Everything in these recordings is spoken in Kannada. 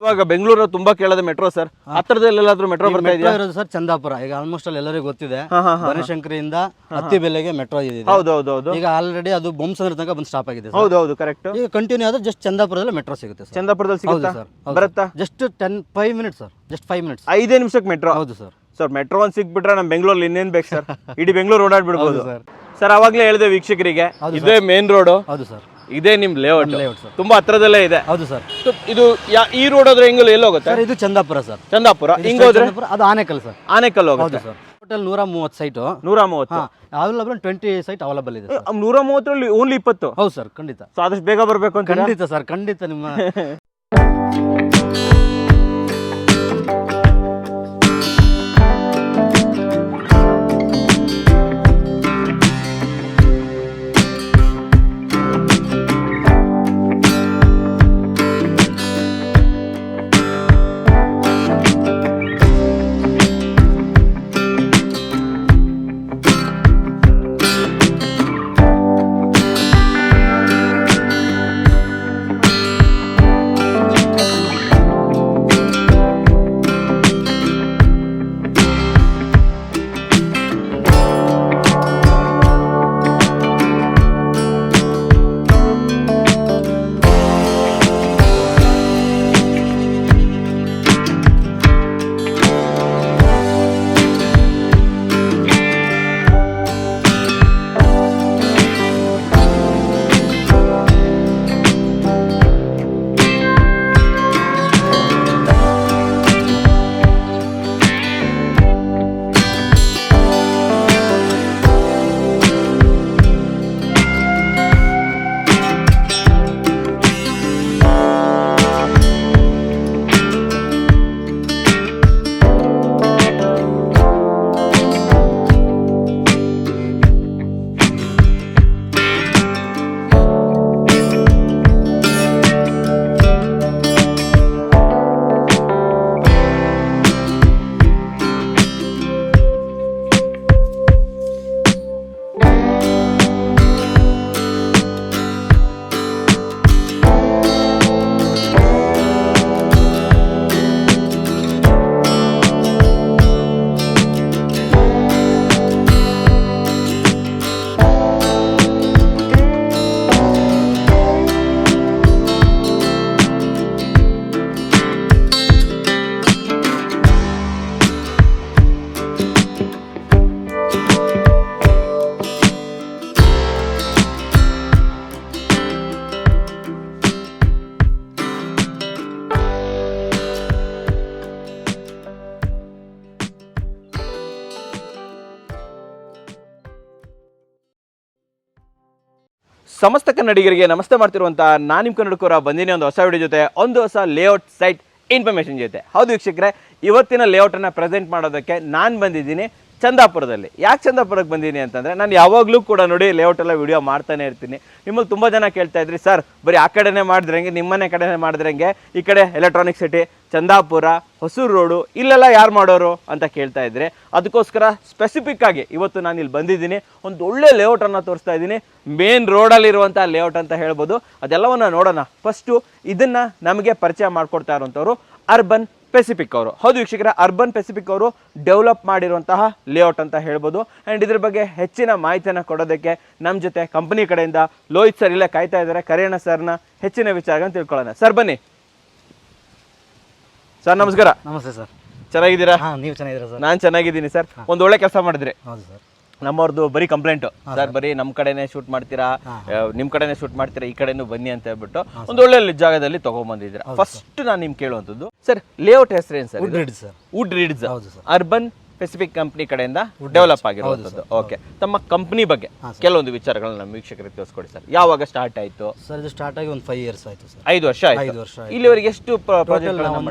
ಇವಾಗ ಬೆಂಗಳೂರು ತುಂಬಾ ಕೇಳೋದು ಮೆಟ್ರೋ ಸರ್, ಹತ್ರದಲ್ಲೆಲ್ಲಾದ್ರೂ ಮೆಟ್ರೋ ಬರ್ತಾ ಇದೆಯಾ? ಇರೋದು ಸರ್ ಚಂದಾಪುರ. ಈಗ ಆಲ್ಮೋಸ್ಟ್ ಅಲ್ಲಿ ಎಲ್ಲರಿಗೂ ಗೊತ್ತಿದೆ, ಬನಶಂಕರಿಯಿಂದ ಅತ್ತಿಬೆಲೆಗೆ ಮೆಟ್ರೋ ಇದೆ. ಹೌದೌದು. ಈಗ ಆಲ್ರೆಡಿ ಅದು ಬೊಮ್ಮಸಂದ್ರ ತನಕ ಬಂದು ಸ್ಟಾಪ್ ಆಗಿದೆ. ಹೌದೌದು, ಕರೆಕ್ಟ್. ಈಗ ಕಂಟಿನ್ಯೂ ಆದ್ರೆ ಜಸ್ಟ್ ಚಂದಾಪುರದಲ್ಲಿ ಮೆಟ್ರೋ ಸಿಗುತ್ತೆ ಸರ್. ಚಂದಾಪುರದಲ್ಲಿ ಸಿಗುತ್ತಾ ಸರ್ ಬರುತ್ತಾ? Just 5 minutes sir, just 5 minutes, 5 ನಿಮಿಷಕ್ಕೆ ಮೆಟ್ರೋ. ಹೌದು ಸರ್. ಸರ್ ಮೆಟ್ರೋ ಒಂದು ಸಿಕ್ಬಿಟ್ರೆ ನಮ್ಮ ಬೆಂಗಳೂರಲ್ಲಿ ಇನ್ನೇನ್ ಬೇಕು ಸರ್, ಇಡೀ ಬೆಂಗಳೂರು ಓಡಾಡ್ಬಿಡ್ಬೋದು ಸರ್. ಸರ್ ಅವಾಗಲೇ ಹೇಳಿದೆ ವೀಕ್ಷಕರಿಗೆ, ಇದೇ ಮೇನ್ ರೋಡ್, ಹೌದು ಸರ್, ಇದೇ ನಿಮ್ ಲೇಔಟ್ ಸರ್. ತುಂಬಾ ಹತ್ರದಲ್ಲೇ ಇದೆ. ಹೌದು ಸರ್. ಇದು ಈ ರೋಡ್ ಹೋದ್ರೆ ಹೆಂಗಲ್ ಎಲ್ಲಿ ಹೋಗುತ್ತೆ ಸರ್? ಇದು ಚಂದಾಪುರ ಸರ್. ಚಂದಾಪುರ ಹಿಂಗೋದ್ರೆ ಅದು ಆನೇಕಲ್ ಸರ್. ಆನೇಕಲ್ ಹೌದು ಹೋಗುತ್ತೆ. Sir. Total 130 site, 130 available 20 site available ಇದೆ ಸರ್. 130ರಲ್ಲಿ ಓನ್ಲಿ 20? ಹೌದು ಸರ್, ಖಂಡಿತ. ಸೊ ಆದಷ್ಟು ಬೇಗ ಬರ್ಬೇಕು ಅಂತ. ಖಂಡಿತ ಸರ್, ಖಂಡಿತ. ನಿಮ್ಮ ಸಮಸ್ತ ಕನ್ನಡಿಗರಿಗೆ ನಮಸ್ತೆ ಮಾಡ್ತಿರುವಂತಹ ನಾನು ನಿಮ್ಮ ಕನ್ನಡಕರ ಬಂದಿನಿ ಒಂದು ಹೊಸ ವಿಡಿಯೋ ಜೊತೆ, ಒಂದು ಹೊಸ ಲೇಔಟ್ ಸೈಟ್ ಇನ್ಫಾರ್ಮೇಷನ್ ಜೊತೆ. ಹೌದು ವೀಕ್ಷಕರೇ, ಇವತ್ತಿನ ಲೇಔಟನ್ನು ಪ್ರೆಸೆಂಟ್ ಮಾಡೋದಕ್ಕೆ ನಾನು ಬಂದಿದ್ದೀನಿ ಚಂದಾಪುರದಲ್ಲಿ. ಯಾಕೆ ಚಂದಾಪುರಕ್ಕೆ ಬಂದೀನಿ ಅಂತಂದರೆ, ನಾನು ಯಾವಾಗಲೂ ಕೂಡ ನೋಡಿ ಲೇಔಟ್ ಎಲ್ಲ ವಿಡಿಯೋ ಮಾಡ್ತಾನೆ ಇರ್ತೀನಿ. ನಿಮ್ಮಲ್ಲಿ ತುಂಬ ಜನ ಕೇಳ್ತಾ ಇದ್ರಿ, ಸರ್ ಬರೀ ಆ ಕಡೆನೇ ಮಾಡಿದ್ರಂಗೆ, ನಿಮ್ಮನೆ ಕಡೆನೇ ಮಾಡಿದ್ರಂಗೆ, ಈ ಕಡೆ electronic city Chandapura Hosur road ಇಲ್ಲೆಲ್ಲ ಯಾರು ಮಾಡೋರು ಅಂತ ಕೇಳ್ತಾ ಇದ್ರೆ, ಅದಕ್ಕೋಸ್ಕರ ಸ್ಪೆಸಿಫಿಕ್ ಆಗಿ ಇವತ್ತು ನಾನು ಇಲ್ಲಿ ಬಂದಿದ್ದೀನಿ. ಒಂದು ಒಳ್ಳೆ ಲೇಔಟನ್ನು ತೋರಿಸ್ತಾ ಇದ್ದೀನಿ, ಮೇನ್ ರೋಡಲ್ಲಿರುವಂಥ ಲೇಔಟ್ ಅಂತ ಹೇಳ್ಬೋದು. ಅದೆಲ್ಲವನ್ನು ನೋಡೋಣ. ಫಸ್ಟು ಇದನ್ನು ನಮಗೆ ಪರಿಚಯ ಮಾಡಿಕೊಡ್ತಾ ಇರುವಂಥವ್ರು ಅರ್ಬನ್ ಪೆಸಿಫಿಕ್ ಅವರು. ಹೌದು ವೀಕ್ಷಕರ, ಅರ್ಬನ್ ಪೆಸಿಫಿಕ್ ಅವರು ಡೆವಲಪ್ ಮಾಡಿರುವಂತಹ ಲೇಔಟ್ ಅಂತ ಹೇಳ್ಬೋದು. ಆ್ಯಂಡ್ ಇದ್ರ ಬಗ್ಗೆ ಹೆಚ್ಚಿನ ಮಾಹಿತಿಯನ್ನು ಕೊಡೋದಕ್ಕೆ ನಮ್ಮ ಜೊತೆ ಕಂಪನಿ ಕಡೆಯಿಂದ ಲೋಹಿತ್ ಸರ್ ಇಲ್ಲೇ ಕಾಯ್ತಾ ಇದ್ದಾರೆ. ಕರೆಯೋಣ ಸರ್ನ, ಹೆಚ್ಚಿನ ವಿಚಾರಗಳನ್ನು ತಿಳ್ಕೊಳ್ಳೋಣ. ಸರ್ ಬನ್ನಿ. ಸರ್ ನಮಸ್ಕಾರ. ನಮಸ್ತೆ ಸರ್. ಚೆನ್ನಾಗಿದ್ದೀರಾ? ನೀವು ಚೆನ್ನಾಗಿದ್ದೀರಾ ಸರ್? ನಾನು ಚೆನ್ನಾಗಿದ್ದೀನಿ ಸರ್. ಒಂದು ಒಳ್ಳೆ ಕೆಲಸ ಮಾಡಿದ್ರಿ. ಹೌದು ಸರ್. ನಮ್ಮವ್ರದ್ದು ಬರೀ ಕಂಪ್ಲೇಂಟ್, ಸರ್ ಬರೀ ನಮ್ಮ ಕಡೆನೇ ಶೂಟ್ ಮಾಡ್ತೀರಾ, ನಿಮ್ಮ ಕಡೆನೇ ಶೂಟ್ ಮಾಡ್ತೀರಾ, ಈ ಕಡೆನೂ ಬನ್ನಿ ಅಂತ ಹೇಳ್ಬಿಟ್ಟು ಒಂದು ಒಳ್ಳೆ ಜಾಗದಲ್ಲಿ ತಗೊಂಡ್ಬಂದಿದ್ದೀರಾ. ಫಸ್ಟ್ ನಾನು ನಿಮ್ಗೆ ಕೇಳುವಂಥದ್ದು, ಸರ್ ಲೇಔಟ್ ಹೆಸರೇನು sir? Wood reeds urban pacific company ಕಡೆಯಿಂದ ಡೆವಲಪ್ ಆಗಿರುವಂಥದ್ದು. ಓಕೆ, ತಮ್ಮ ಕಂಪನಿ ಬಗ್ಗೆ ಕೆಲವೊಂದು ವಿಚಾರಗಳನ್ನ ನಮ್ಮ ವೀಕ್ಷಕರಿಗೆ ತಿಳಿಸ್ಕೊಡಿ ಸರ್. ಯಾವಾಗ ಸ್ಟಾರ್ಟ್ ಆಯಿತು ಸರ್? ಇದು ಸ್ಟಾರ್ಟ್ ಆಗಿ ಒಂದು 5 ಇಯರ್ಸ್ ಆಯಿತು ಸರ್. 5 ವರ್ಷ ಆಯಿತು. ಇಲ್ಲಿವರೆಗೆ ಎಷ್ಟು ಪ್ರಾಜೆಕ್ಟ್?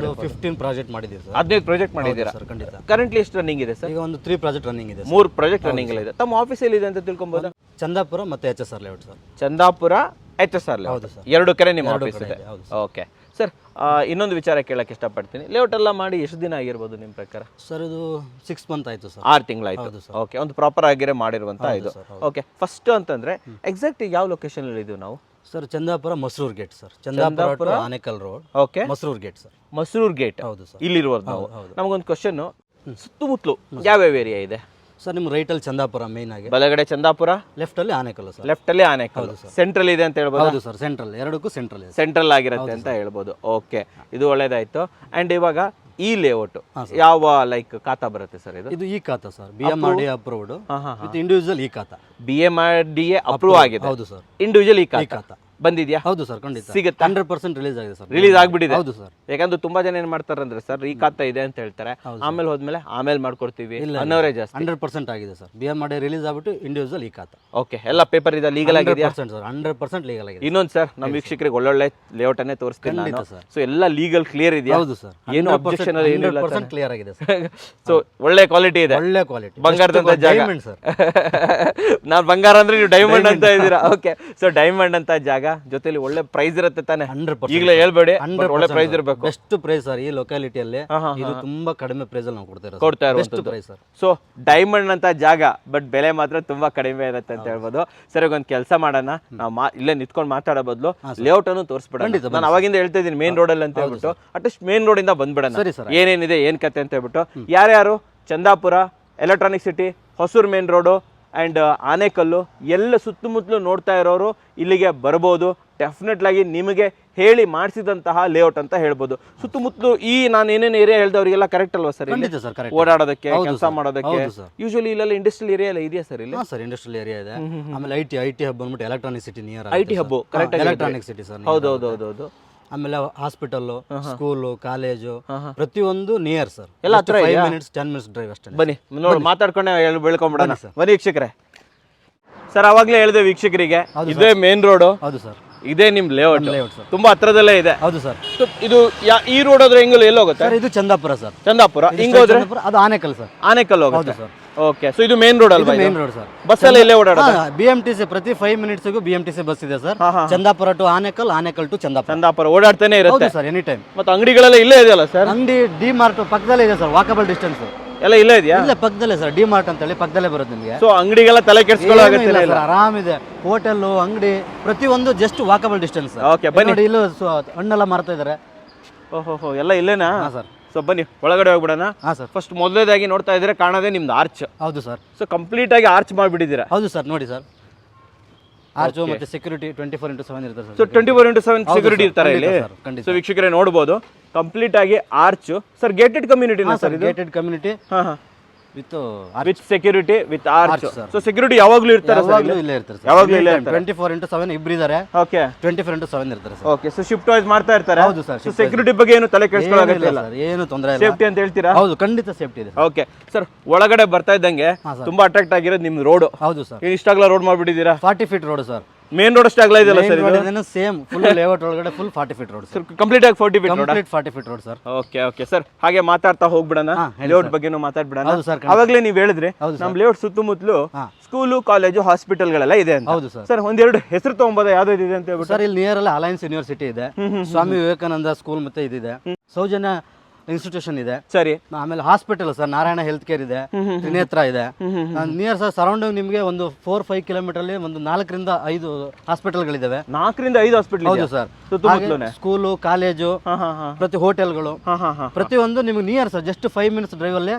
15 ಪ್ರಾಜೆಕ್ಟ್ ಮಾಡಿದ್ದೀವಿ ಸರ್. 15 ಪ್ರಾಜೆಕ್ಟ್ ಮಾಡಿದ್ದೀರಾ ಸರ್? ಖಂಡಿತ. ಕರೆಂಟ್ಲಿ ಎಷ್ಟು ರನ್ನಿಂಗ್ ಇದೆ ಸರ್? ಈಗ ಒಂದು 3 ಪ್ರಾಜೆಕ್ಟ್ ರನ್ನಿಂಗ್ ಇದೆ. 3 ಪ್ರಾಜೆಕ್ಟ್ ರನ್ನಿಂಗ್ ಇದೆ. ತಮ್ಮ ಆಫೀಸ್ ಎಲ್ಲಿದೆ ಅಂತ ತಿಳ್ಕೊಬಹುದು? ಚಂದಾಪುರ ಮತ್ತೆ HSR layout sir. Chandapura HSR layout, ಎರಡು ಕಡೆ ನಿಮ್ಮ ಆಫೀಸ್ ಇದೆ. ಓಕೆ ಸರ್, ಇನ್ನೊಂದು ವಿಚಾರ ಕೇಳಕ್ಕೆ ಇಷ್ಟಪಡ್ತೀನಿ. ಲೇಔಟ್ ಎಲ್ಲ ಮಾಡಿ ಎಷ್ಟು ದಿನ ಆಗಿರ್ಬೋದು ನಿಮ್ಮ ಪ್ರಕಾರ? ಸರ್ ಇದು 6 ಮಂತ್ ಆಯಿತು ಸರ್. 6 ತಿಂಗಳಾಯಿತು. ಓಕೆ, ಒಂದು ಪ್ರಾಪರ್ ಆಗಿರೇ ಮಾಡಿರುವಂಥ ಇದು. ಓಕೆ, ಫಸ್ಟ್ ಅಂತಂದರೆ ಎಕ್ಸಾಕ್ಟ್ ಯಾವ ಲೊಕೇಶನಲ್ಲಿ ಇದೀವಿ ನಾವು? Sir Chandapura Masarur gate sir. Chandapura to Anekal road, okay, Masarur gate sir. Masarur gate ಹೌದು ಸರ್. ಇಲ್ಲಿರುವುದು ನಾವು. ನಮಗೊಂದು ಕ್ವಶನ್, ಸುತ್ತಮುತ್ತಲು ಯಾವ್ಯಾವ ಏರಿಯಾ ಇದೆ ಸರ್? ನಿಮ್ಮ ರೈಟಲ್ಲಿ ಚಂದಾಪುರ ಮೇನ್ ಆಗಿ, ಬಲಗಡೆ ಚಂದಾಪುರ, ಲೆಫ್ಟಲ್ಲಿ ಆನೇಕಲ್ ಸರ್. ಲೆಫ್ಟ್ ಅಲ್ಲಿ ಆನೇಕಲ್, ಸೆಂಟ್ರಲ್ ಇದೆ ಅಂತ ಹೇಳ್ಬೋದು. ಹೌದು ಸರ್, ಸೆಂಟ್ರಲ್, ಎರಡಕ್ಕೂ ಸೆಂಟ್ರಲ್ ಇದೆ, ಸೆಂಟ್ರಲ್ ಆಗಿರುತ್ತೆ ಅಂತ ಹೇಳ್ಬೋದು. ಓಕೆ, ಇದು ಒಳ್ಳೇದಾಯ್ತು. ಅಂಡ್ ಇವಾಗ ಈ ಲೇಔಟ್ ಯಾವ ಲೈಕ್ ಖಾತಾ ಬರುತ್ತೆ ಸರ್? ಇದು ಈ ಖಾತಾ sir, BMRDA approved with individual ಈ ಖಾತಾ. BMRDA ಅಪ್ರೂವ್ ಆಗಿದೆ. ಹೌದು ಸರ್. ಇಂಡಿವಿಜುವಲ್ ಈ ಖಾತಾ ಬಂದಿದ್ಯಾ? ಹೌದು ಸರ್, ಖಂಡಿತ ಸಿಗುತ್ತೆ. 100% ರಿಲೀಸ್ ಆಗಿದೆ ಸರ್. ರಿಲೀಸ್ ಆಗ್ಬಿಟ್ಟಿದೆ. ಹೌದು ಸರ್. ಯಾಕಂದ್ರೆ ತುಂಬಾ ಜನ ಏನ್ ಮಾಡ್ತಾರೆ ಅಂದ್ರೆ ಸರ್, ಈ ಖಾತಾ ಇದೆ ಅಂತ ಹೇಳ್ತಾರೆ, ಆಮೇಲೆ ಹೋದ್ಮೇಲೆ ಆಮೇಲೆ ಮಾಡ್ಕೊಡ್ತೀವಿ ಅನ್ನೋರೇ ಜಾಸ್ತಿ. 100% ಆಗಿದೆ ಸರ್. BMRDA ರಿಲೀಸ್ ಆಗ್ಬಿಟ್ಟು ಇಂಡಿವಿಜುವಲ್ ಈ ಖಾತಾ. ಓಕೆ, ಎಲ್ಲ ಪೇಪರ್ ಇದೆ, ಲೀಗಲ್ ಆಗಿದೆಯಾ? 100% ಸರ್, 100% ಲೀಗಲ್ ಆಗಿದೆ. ಇನ್ನೊಂದು ಸರ್, ನಮ್ಮ ವೀಕ್ಷಕರಿಗೆ ಒಳ್ಳೊಳ್ಳೆ ಲೇಔಟ್ ಅನ್ನೇ ತೋರಿಸ್ತೀನಿ ನಾನು. ಸರ್. ಸೊ ಎಲ್ಲ ಲೀಗಲ್ ಕ್ಲಿಯರ್ ಇದೆಯಾ? ಹೌದು ಸರ್, ಏನು ಅಬ್ಜೆಕ್ಷನ್ ಏನಿಲ್ಲ, 100% ಕ್ಲಿಯರ್ ಆಗಿದೆ ಸರ್. ಸೊ ಒಳ್ಳೆ ಕ್ವಾಲಿಟಿ ಇದೆ, ಒಳ್ಳೆ ಕ್ವಾಲಿಟಿ, ಬಂಗಾರದಂತ ಜಾಗ. Diamond sir. ನಾನು ಬಂಗಾರ ಅಂದ್ರೆ ನೀವು ಡೈಮಂಡ್ ಅಂತ ಇದ್ದೀರಾ. ಓಕೆ, ಸೊ ಡೈಮಂಡ್ ಅಂತ ಜಾಗ, ಜೊತೆಲಿ ಒಳ್ಳೆ ಪ್ರೈಸ್ ಇರುತ್ತೆ ತಾನೆ? 100% ಈಗಲೇ ಹೇಳ್ಬೇಡಿ, ಒಳ್ಳೆ ಪ್ರೈಸ್ ಇರಬೇಕು. ಬೆಸ್ಟ್ ಪ್ರೈಸ್ ಸರ್ ಈ ಲೊಕ್ಯಾಲಿಟಿಯಲ್ಲಿ. ಇದು ತುಂಬಾ ಕಡಿಮೆ ಪ್ರೈಸ್ ಅಲ್ಲಿ ನಾವು ಕೊಡ್ತಾ best price sir. So diamond ಅಂತ ಜಾಗ, ಬಟ್ ಬೆಲೆ ಮಾತ್ರ ತುಂಬಾ ಕಡಿಮೆ ಇರುತ್ತೆ ಅಂತ ಹೇಳ್ಬೋದು. ಸರ್, ಈಗ ಒಂದು ಕೆಲಸ ಮಾಡೋಣ, ನಾವು ಇಲ್ಲೇ ನಿಂತ್ಕೊಂಡು ಮಾತಾಡೋ ಬದಲು ಲೇಔಟ್ ಅನ್ನು ತೋರಿಸ್ಬಿಡೋಣ. ನಾನು ಅವಾಗಿಂದ ಹೇಳ್ತಾ ಇದ್ದೀನಿ ಮೇನ್ ರೋಡ್ ಅಲ್ಲಿ ಅಂತ ಹೇಳ್ಬಿಟ್ಟು, ಅಟ್ಲೀಸ್ಟ್ ಮೇನ್ ರೋಡ್ ಇಂದ ಬಂದ್ಬಿಡೋಣ, ಏನೇನಿದೆ ಏನ್ ಕತೆ ಅಂತ ಹೇಳ್ಬಿಟ್ಟು. ಯಾರ್ಯಾರು Chandapura, electronic city, Hosur main road and Anekal ಎಲ್ಲ ಸುತ್ತಮುತ್ತಲು ನೋಡ್ತಾ ಇರೋರು ಇಲ್ಲಿಗೆ ಬರ್ಬೋದು. ಡೆಫಿನೆಟ್ಲಾಗಿ ನಿಮಗೆ ಹೇಳಿ ಮಾಡಿಸಿದಂತಹ ಲೇಔಟ್ ಅಂತ ಹೇಳ್ಬೋದು. ಸುತ್ತಮುತ್ತಲು ಈ ನಾನು ಏನೇನು ಏರಿಯಾ ಹೇಳ್ದವ್ರಿಗೆಲ್ಲ ಕರೆಕ್ಟ್ ಅಲ್ವಾ ಸರ್? ಓಡಾಡೋದಕ್ಕೆ, ಕೆಲಸ ಮಾಡೋದಕ್ಕೆ. ಯೂಶುವಲಿ ಇಲ್ಲೆಲ್ಲ ಇಂಡಸ್ಟ್ರಿಯಲ್ ಏರಿಯಾ ಎಲ್ಲ ಇದೆಯಾ ಸರ್? ಇಲ್ಲಿ ಸರ್ ಇಂಡಸ್ಟ್ರಿಯಲ್ ಏರಿಯಾ ಇದೆ. ಆಮೇಲೆ ಐಟಿ ಹಬ್ ಬಂದ್ಬಿಟ್ಟು electronic city near. IT hub correct, electronic city sir. ಹೌದೌದು. ಆಮೇಲೆ ಹಾಸ್ಪಿಟಲ್, ಸ್ಕೂಲು, ಕಾಲೇಜು ಪ್ರತಿಯೊಂದು ನಿಯರ್ ಸರ್. ಎಲ್ಲ ಹತ್ರ 5 ಮಿನಿಟ್ಸ್ 10 ಮಿನಿಟ್ಸ್ ಡ್ರೈವ್ ಅಷ್ಟೇ. ಬನ್ನಿ ನೋಡಿ, ಮಾತಾಡ್ಕೊಂಡೆ ಬೆಳ್ಕೊಂಬಿಡೋಣ. ಬನ್ನಿ ವೀಕ್ಷಕರೇ. ಸರ್, ಅವಾಗಲೇ ಹೇಳಿದೆ ವೀಕ್ಷಕರಿಗೆ, ಇದೇ ಮೇನ್ ರೋಡು. ಹೌದು ಸರ್, ಇದೇ ನಿಮ್ ಲೇಔಟ್ ಸರ್. ತುಂಬಾ ಹತ್ರದಲ್ಲೇ ಇದೆ. ಹೌದು ಸರ್. ಇದು ಈ ರೋಡ್ ಹೋದ್ರೆ ಹೆಂಗ್ ಎಲ್ಲಿ ಹೋಗುತ್ತೆ ಸರ್? ಇದು ಚಂದಾಪುರ ಸರ್. ಚಂದಾಪುರ ಹಿಂಗ್ ಹೋದ್ರೆ ಅದು ಆನೇಕಲ್ ಸರ್. ಆನೇಕಲ್ ಹೋಗುತ್ತೆ ಸರ್. ಓಕೆ, ಸೊ ಇದು ಮೇನ್ ರೋಡ್ ಅಲ್ವಾ? Main road sir. ಬಸ್ ಎಲ್ಲ ಇಲ್ಲೇ ಓಡಾಡೋದು? BMTC ಪ್ರತಿ 5 ಮಿನಿಟ್ಸ್ಗೂ BMTC ಬಸ್ ಇದೆ sir. Chandapura to Anekal, Anekal to Chandapura. Chandapura ಓಡಾಡ್ತಾನೆ ಇರುತ್ತೆ ಸರ್, ಎನಿ ಟೈಮ್. ಮತ್ತೆ ಅಂಗಡಿಗಳೆಲ್ಲ ಇಲ್ಲೇ ಇದೆಯಲ್ಲ ಸರ್? ಅಂಗಡಿ ಡಿ ಮಾರ್ಟ್ ಪಕ್ಕದಲ್ಲೇ ಇದೆ ಸರ್, ವಾಕಬಲ್ ಡಿಸ್ಟೆನ್ಸ್ ಎಲ್ಲ ಇಲ್ಲೇ ಇದೆಯಾ? ಇಲ್ಲ, ಪಕ್ಕದಲ್ಲೇ ಸರ್, ಡಿ ಮಾರ್ಟ್ ಅಂತ ಹೇಳಿ ಪಕ್ಕದಲ್ಲೇ ಬರುತ್ತೆ ನಿಮಗೆ. ಸೊ ಅಂಗಡಿಗೆಲ್ಲ ತಲೆ ಕೆಡಿಸ್ಕೊಳ್ಳೋಕೆ ಆರಾಮಿದೆ. ಹೋಟೆಲ್, ಅಂಗಡಿ ಪ್ರತಿಯೊಂದು ಜಸ್ಟ್ ವಾಕಬಲ್ ಡಿಸ್ಟೆನ್ಸ್. ಓಕೆ, ಬನ್ನಿ. ಇಲ್ಲೂ ಹಣ್ಣೆಲ್ಲ ಮಾರ್ತಾ ಇದ್ದಾರೆ. ಓಹೋ, ಎಲ್ಲ ಇಲ್ಲೇನಾ ಸರ್? ಸೊ ಬನ್ನಿ ಒಳಗಡೆ ಹೋಗ್ಬಿಡೋಣ. ಹಾಂ ಸರ್. ಫಸ್ಟ್ ಮೊದಲೇದಾಗಿ ನೋಡ್ತಾ ಇದ್ರೆ ಕಾಣೋದೇ ನಿಮ್ದು ಆರ್ಚ್. ಹೌದು ಸರ್. ಸೊ ಕಂಪ್ಲೀಟ್ ಆಗಿ ಆರ್ಚ್ ಮಾಡಿಬಿಟ್ಟಿದ್ದೀರಾ? ಹೌದು ಸರ್, ನೋಡಿ ಸರ್, ಆರ್ಚು ಮತ್ತೆ ಸೆಕ್ಯೂರಿಟಿ 24x7 ಇರುತ್ತೆ ಸರ್. ಸೊ 24x7 ಸೆಕ್ಯೂರಿಟಿ ಇರ್ತಾರೆ ಇಲ್ಲಿ. ಸೊ ವೀಕ್ಷಕರೇ ನೋಡ್ಬೋದು, ಕಂಪ್ಲೀಟ್ ಆಗಿ arch. Sir gated community sir? Gated community with security with arch. So security ಯಾವಾಗಲೂ ಇರ್ತಾರೆ ಸರ್? ಇಲ್ಲೇ ಇರ್ತಾರೆ ಸರ್, ಯಾವಾಗಲೂ ಇಲ್ಲೇ ಇರ್ತಾರೆ. 24x7 ಇಬ್ರು ಇದ್ದಾರೆ. ಓಕೆ, 24x7 ಇರ್ತಾರೆ sir. Okay, so shift wise ಮಾಡ್ತಾ ಇರ್ತಾರೆ. ಹೌದು ಸರ್. ಸೊ ಸೆಕ್ಯೂರಿಟಿ ಬಗ್ಗೆ ಏನು ತಲೆ ಕೆಡಿಸ್ಕೊಳ್ಳೋದಿಲ್ಲ, ಏನು ತೊಂದರೆ ಇಲ್ಲ. ಸೇಫ್ಟಿ ಅಂತ ಹೇಳ್ತೀರಾ? ಹೌದು, ಖಂಡಿತ ಸೇಫ್ಟಿ ಇದೆ. ಓಕೆ ಸರ್, ಒಳಗಡೆ ಬರ್ತಾ ಇದ್ದಂಗೆ ತುಂಬಾ ಅಟ್ರಾಕ್ಟ್ ಆಗಿರೋದು ನಿಮ್ ರೋಡ್. ಹೌದು ಸರ್. ಇಷ್ಟಾಗ್ಲ ರೋಡ್ ಮಾಡ್ಬಿಟ್ಟಿದ್ದೀರಾ? 40 feet road sir. Main road ಅಷ್ಟೇ ಆಗಲ್ಲ ಇದೆಲ್ಲ ಸರ್? ಸೇಮ್ ಫುಲ್ ಲೇಔಟ್ ಒಳಗಡೆ full 40 feet road sir. Complete ಆಗಿ 40 feet road. Complete 40 feet road sir. Okay sir, ಹಾಗೆ ಮಾತಾಡ್ತಾ ಹೋಗ್ಬಿಡೋಣ, ಲೇಔಟ್ ಬಗ್ಗೆನೂ ಮಾತಾಡ್ಬಿಡೋಣ. ಅವಾಗಲೇ ನೀವು ಹೇಳಿದ್ರಿ ನಮ್ ಲೇಔಟ್ ಸುತ್ತಮುತ್ತಲು ಸ್ಕೂಲು, ಕಾಲೇಜು, ಹಾಸ್ಪಿಟಲ್ಗಳೆಲ್ಲ ಇದೆ ಅಂತ. ಹೌದು ಸರ್. ಸರ್ ಒಂದೆರಡು ಹೆಸರು ತಗೊಂಬೋದ, ಯಾವ್ದು ಇದೆ ಅಂತ ಹೇಳ್ಬಿಟ್ಟು? ಸರ್, ಇಲ್ಲಿ ನಿಯರ್ ಅಲ್ಲಿ ಅಲಯನ್ಸ್ ಯೂನಿವರ್ಸಿಟಿ ಇದೆ, ಸ್ವಾಮಿ ವಿವೇಕಾನಂದ ಸ್ಕೂಲ್ ಮತ್ತೆ ಇದಿದೆ, ಸೌಜನ್ಯ ಇನ್ಸ್ಟಿಟ್ಯೂಷನ್ ಇದೆ. ಸರಿ. ಆಮೇಲೆ hospital sir, Narayana health care ಇದೆ, ತ್ರಿನೇತ್ರ ಇದೆ. ನಿಯರ್ ಸರ್ ಸರೌಂಡಿಂಗ್ ನಿಮಗೆ ಒಂದು 4-5 ಕಿಲೋಮೀಟರ್ ಅಲ್ಲಿ ಒಂದು 4ರಿಂದ 5 ಹಾಸ್ಪಿಟಲ್ಗಳಿದಾವೆ. 4ರಿಂದ 5 ಹಾಸ್ಪಿಟಲ್? ಹೌದು ಸರ್. ಸ್ಕೂಲು, ಕಾಲೇಜು, ಪ್ರತಿ ಹೋಟೆಲ್ಗಳು ಪ್ರತಿಯೊಂದು ನಿಮ್ಗೆ near sir. Just 5 minutes drive ಅಲ್ಲೇ